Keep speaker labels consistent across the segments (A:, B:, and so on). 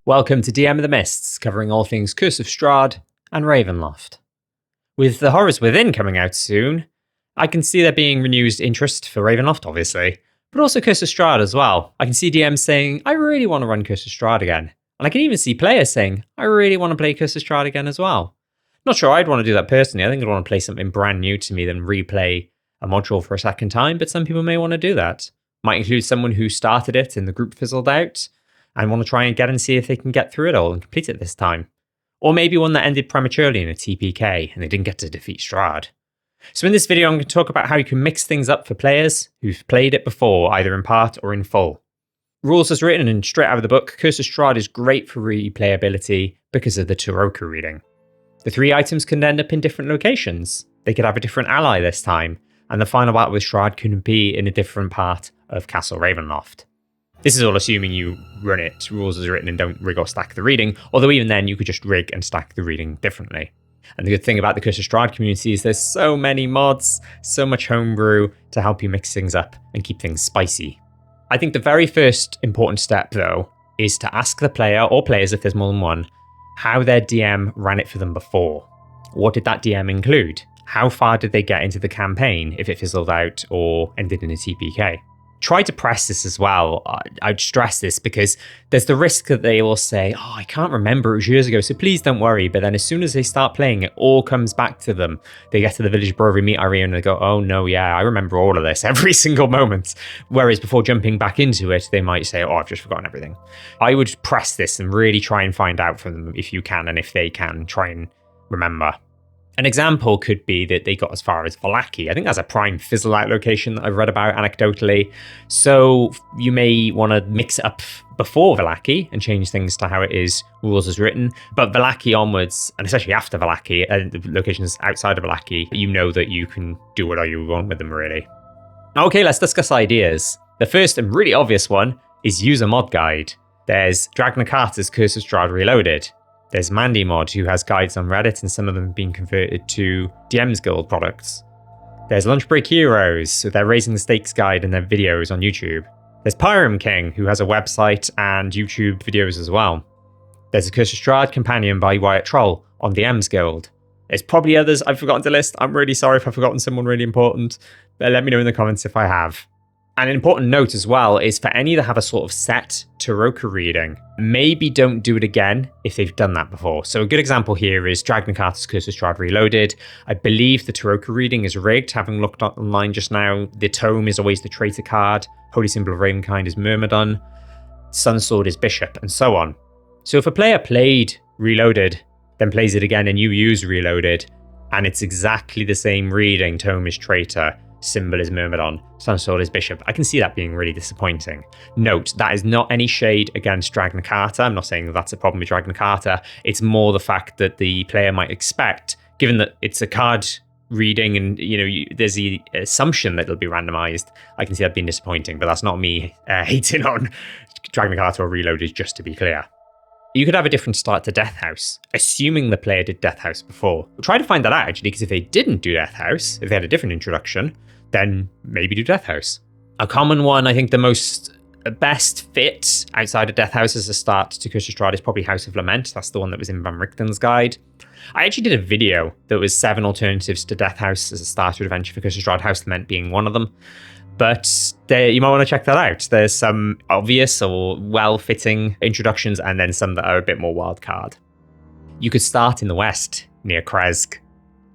A: Welcome to DM of the Mists, covering all things Curse of Strahd and Ravenloft. With The Horrors Within coming out soon, I can see there being renewed interest for Ravenloft, obviously, but also Curse of Strahd as well. I can see DMs saying, I really want to run Curse of Strahd again. And I can even see players saying, I really want to play Curse of Strahd again as well. Not sure I'd want to do that personally. I think I'd want to play something brand new to me than replay a module for a second time, but some people may want to do that. Might include someone who started it and the group fizzled out, and want to try and get and see if they can get through it all and complete it this time. Or maybe one that ended prematurely in a TPK and they didn't get to defeat Strahd. So in this video, I'm going to talk about how you can mix things up for players who've played it before, either in part or in full. Rules as written and straight out of the book, Curse of Strahd is great for replayability because of the Turoku reading. The three items can end up in different locations. They could have a different ally this time, and the final battle with Strahd can be in a different part of Castle Ravenloft. This is all assuming you run it rules as written and don't rig or stack the reading, although even then you could just rig and stack the reading differently. And the good thing about the Curse of Strahd community is there's so many mods, so much homebrew to help you mix things up and keep things spicy. I think the very first important step though is to ask the player, or players if there's more than one, how their DM ran it for them before. What did that DM include? How far did they get into the campaign if it fizzled out or ended in a TPK? Try to press this as well. I'd stress this because there's the risk that they will say, oh, I can't remember, it was years ago, so please don't worry. But then as soon as they start playing, it all comes back to them. They get to the Village Brewery meet area and they go, oh no, yeah, I remember all of this, every single moment. Whereas before jumping back into it, they might say, oh, I've just forgotten everything. I would press this and really try and find out from them if you can, and if they can, try and remember. An example could be that they got as far as Vallaki. I think that's a prime fizzle out location that I've read about anecdotally. So you may want to mix it up before Vallaki and change things to how it is rules as written. But Vallaki onwards, and especially after Vallaki, and the locations outside of Vallaki, you know that you can do whatever you want with them really. Okay, let's discuss ideas. The first and really obvious one is use a mod guide. There's Dragnakata's Curse of Strahd Reloaded. There's Mandy Mod, who has guides on Reddit, and some of them have been converted to DM's Guild products. There's Lunch Break Heroes, with their Raising the Stakes guide and their videos on YouTube. There's Pyram King, who has a website and YouTube videos as well. There's a Curse of Strahd companion by Wyatt Troll on DM's Guild. There's probably others I've forgotten to list. I'm really sorry if I've forgotten someone really important, but let me know in the comments if I have. And an important note as well is for any that have a sort of set Turoku reading, maybe don't do it again if they've done that before. So a good example here is Dragnakata's Curse of Strahd Reloaded. I believe the Turoku reading is rigged, having looked online just now. The tome is always the traitor card, Holy Symbol of Ravenkind is Myrmidon, Sunsword is Bishop, and so on. So if a player played Reloaded, then plays it again and you use Reloaded, and it's exactly the same reading, tome is traitor, Symbol is Myrmidon, Sunsword is Bishop, I can see that being really disappointing. Note, that is not any shade against Dragnakata. I'm not saying that that's a problem with Dragnakata. It's more the fact that the player might expect, given that it's a card reading and there's the assumption that it'll be randomized. I can see that being disappointing, but that's not me hating on Dragnakata or Reloaded, just to be clear. You could have a different start to Death House, assuming the player did Death House before. We'll try to find that out actually, because if they didn't do Death House, if they had a different introduction, then maybe do Death House. A common one, I think the best fit outside of Death House as a start to Curse of Strahd is probably House of Lament. That's the one that was in Van Richten's guide. I actually did a video that was 7 alternatives to Death House as a starter adventure for Curse of Strahd, House of Lament being one of them. But you might want to check that out. There's some obvious or well-fitting introductions and then some that are a bit more wild card. You could start in the west, near Kresk.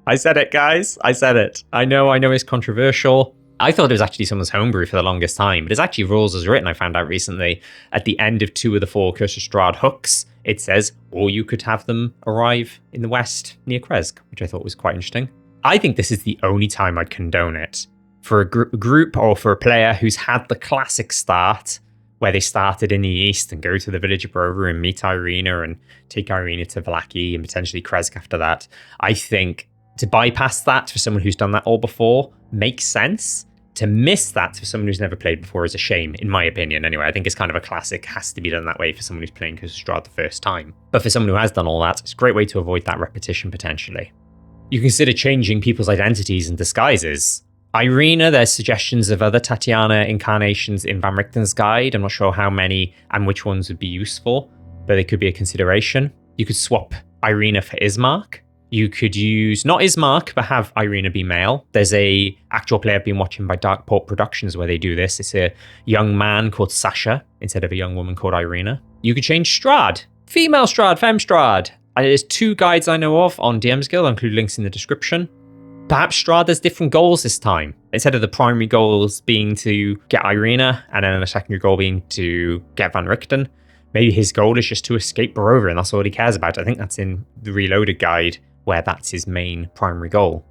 A: I said it, guys. I said it. I know it's controversial. I thought it was actually someone's homebrew for the longest time, but it's actually rules as written, I found out recently. At the end of 2 of the 4 Curse of Strahd hooks, it says, or you could have them arrive in the west near Kresk, which I thought was quite interesting. I think this is the only time I'd condone it. For a group or for a player who's had the classic start, where they started in the east and go to the Village Brewery and meet Irina and take Irina to Vallaki and potentially Kresk after that, I think to bypass that for someone who's done that all before makes sense. To miss that for someone who's never played before is a shame, in my opinion anyway. I think it's kind of a classic, has to be done that way for someone who's playing Curse of Strahd the first time. But for someone who has done all that, it's a great way to avoid that repetition potentially. You consider changing people's identities and disguises. Irina, there's suggestions of other Tatiana incarnations in Van Richten's guide. I'm not sure how many and which ones would be useful. but they could be a consideration. You could swap Irina for Ismark. You could use, not Ismark, but have Irina be male. There's a actual player I've been watching by Darkport Productions where they do this. It's a young man called Sasha instead of a young woman called Irina. You could change Strahd. Female Strahd, Femme Strahd. And there's 2 guides I know of on DM's Guild. I'll include links in the description. Perhaps Strahd has different goals this time. Instead of the primary goals being to get Irina and then a secondary goal being to get Van Richten, maybe his goal is just to escape Barovia and that's all he cares about. I think that's in the Reloaded guide where that's his main primary goal.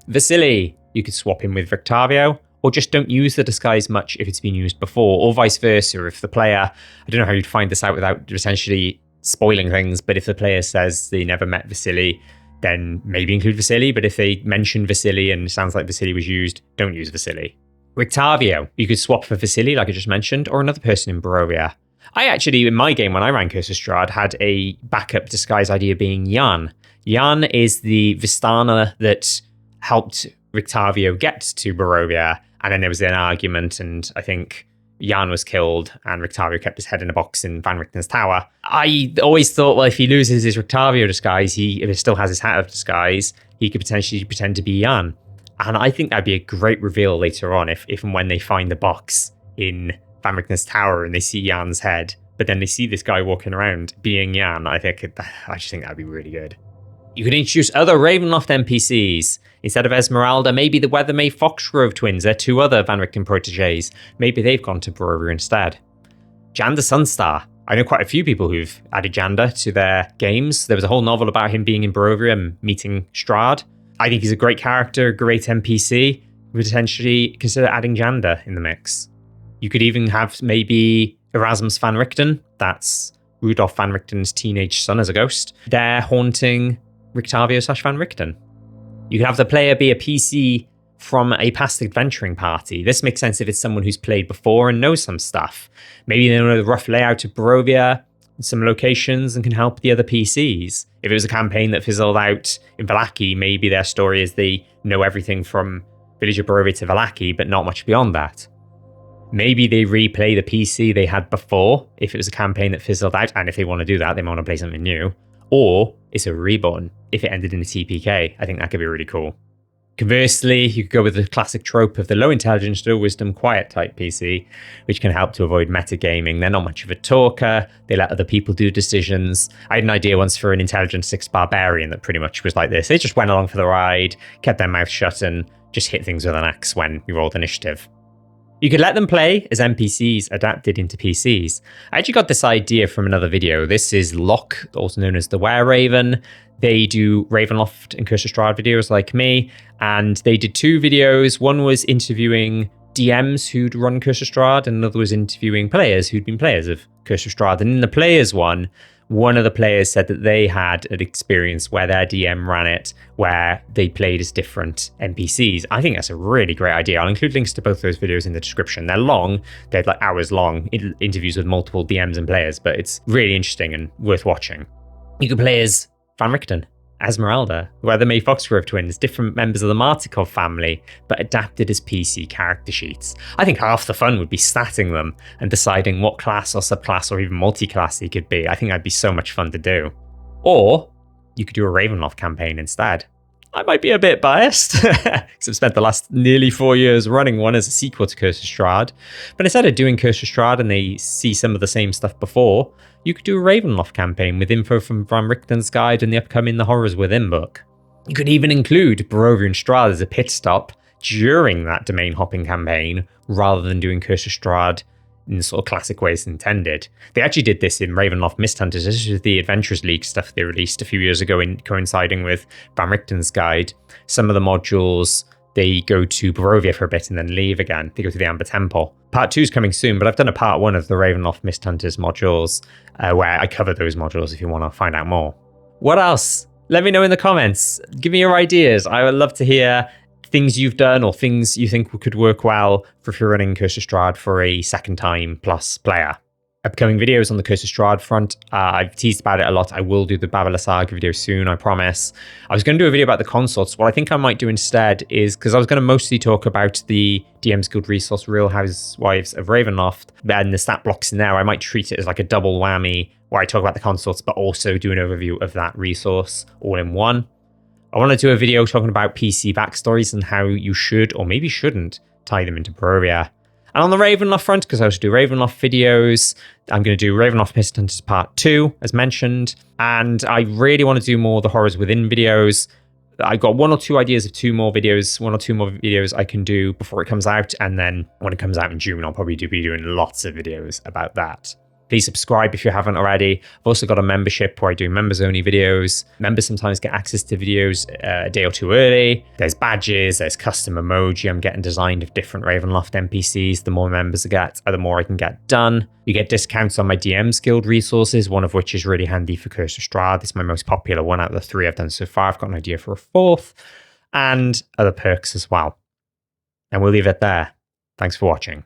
A: Vasily, you could swap him with Victavio, or just don't use the disguise much if it's been used before, or vice versa. If the player, I don't know how you'd find this out without essentially spoiling things, but if the player says they never met Vasily, then maybe include Vasily, but if they mention Vasily and it sounds like Vasily was used, don't use Vasily. Rictavio, you could swap for Vasily, like I just mentioned, or another person in Barovia. I actually, in my game, when I ran Curse of Strahd, had a backup disguise idea being Jan. Jan is the Vistana that helped Rictavio get to Barovia, and then there was an argument, and I think Jan was killed, and Rictavio kept his head in a box in Van Richten's tower. I always thought, well, if he loses his Rictavio disguise, if he still has his hat of disguise, he could potentially pretend to be Jan. And I think that'd be a great reveal later on, if and when they find the box in Van Richten's tower and they see Jan's head, but then they see this guy walking around being Jan. I just think that'd be really good. You could introduce other Ravenloft NPCs. Instead of Esmeralda, maybe the Weathermaid Foxgrove twins. They're 2 other Van Richten proteges. Maybe they've gone to Barovia instead. Jander Sunstar. I know quite a few people who've added Jander to their games. There was a whole novel about him being in Barovia and meeting Strahd. I think he's a great character, great NPC. Potentially consider adding Jander in the mix. You could even have maybe Erasmus Van Richten. That's Rudolf Van Richten's teenage son as a ghost. They're haunting Rictavio / Van Richten. You could have the player be a PC from a past adventuring party. This makes sense if it's someone who's played before and knows some stuff. Maybe they know the rough layout of Barovia, some locations, and can help the other PCs. If it was a campaign that fizzled out in Vallaki, maybe their story is they know everything from Village of Barovia to Vallaki, but not much beyond that. Maybe they replay the PC they had before, if it was a campaign that fizzled out, and if they want to do that, they might want to play something new. Or it's a reborn if it ended in a TPK. I think that could be really cool. Conversely, you could go with the classic trope of the low intelligence, low wisdom, quiet type PC, which can help to avoid metagaming. They're not much of a talker. They let other people do decisions. I had an idea once for an intelligence 6 barbarian that pretty much was like this. They just went along for the ride, kept their mouth shut, and just hit things with an axe when you rolled initiative. You could let them play as NPCs adapted into PCs. I actually got this idea from another video. This is Locke, also known as the Were-Raven. They do Ravenloft and Curse of Strahd videos like me, and they did 2 videos. One was interviewing DMs who'd run Curse of Strahd, and another was interviewing players who'd been players of Curse of Strahd. And in the players one of the players said that they had an experience where their DM ran it, where they played as different NPCs. I think that's a really great idea. I'll include links to both those videos in the description. They're long, they're like hours long, interviews with multiple DMs and players, but it's really interesting and worth watching. You can play as Van Richten, Esmeralda, Weathermaid Foxgrove twins, different members of the Martikov family, but adapted as PC character sheets. I think half the fun would be statting them and deciding what class or subclass or even multi-class he could be. I think that'd be so much fun to do. Or you could do a Ravenloft campaign instead. I might be a bit biased, because I've spent the last nearly 4 years running one as a sequel to Curse of Strahd. But instead of doing Curse of Strahd and they see some of the same stuff before, you could do a Ravenloft campaign with info from Van Richten's guide and the upcoming The Horrors Within book. You could even include Barovia and Strahd as a pit stop during that domain hopping campaign, rather than doing Curse of Strahd in the sort of classic ways intended. They actually did this in Ravenloft Misthunters. This is the Adventurers League stuff they released a few years ago, in coinciding with Van Richten's guide. Some of the modules, they go to Barovia for a bit and then leave again. They go to the Amber Temple. Part 2 is coming soon, but I've done a part 1 of the Ravenloft Misthunters modules where I cover those modules if you want to find out more. What else? Let me know in the comments. Give me your ideas. I would love to hear things you've done or things you think could work well for if you're running Curse of Strahd for a second time plus player. Upcoming videos on the Curse of Strahd front. I've teased about it a lot. I will do the Babala Saga video soon, I promise. I was going to do a video about the consorts. What I think I might do instead is, because I was going to mostly talk about the DM's Guild resource, Real Housewives of Ravenloft, and the stat blocks in there. I might treat it as like a double whammy where I talk about the consorts, but also do an overview of that resource all in one. I want to do a video talking about PC backstories and how you should or maybe shouldn't tie them into Barovia. And on the Ravenloft front, because I also do Ravenloft videos, I'm going to do Ravenloft Mist Hunters Part 2, as mentioned. And I really want to do more of the Horrors Within videos. I got one or two ideas of one or two more videos I can do before it comes out. And then when it comes out in June, I'll probably be doing lots of videos about that. Please subscribe if you haven't already. I've also got a membership where I do members-only videos. Members sometimes get access to videos a day or two early. There's badges, there's custom emoji I'm getting designed of different Ravenloft NPCs. The more members I get, the more I can get done. You get discounts on my DM's Guild resources, one of which is really handy for Curse of Strahd. It's my most popular one out of the 3 I've done so far. I've got an idea for a 4th, and other perks as well. And we'll leave it there. Thanks for watching.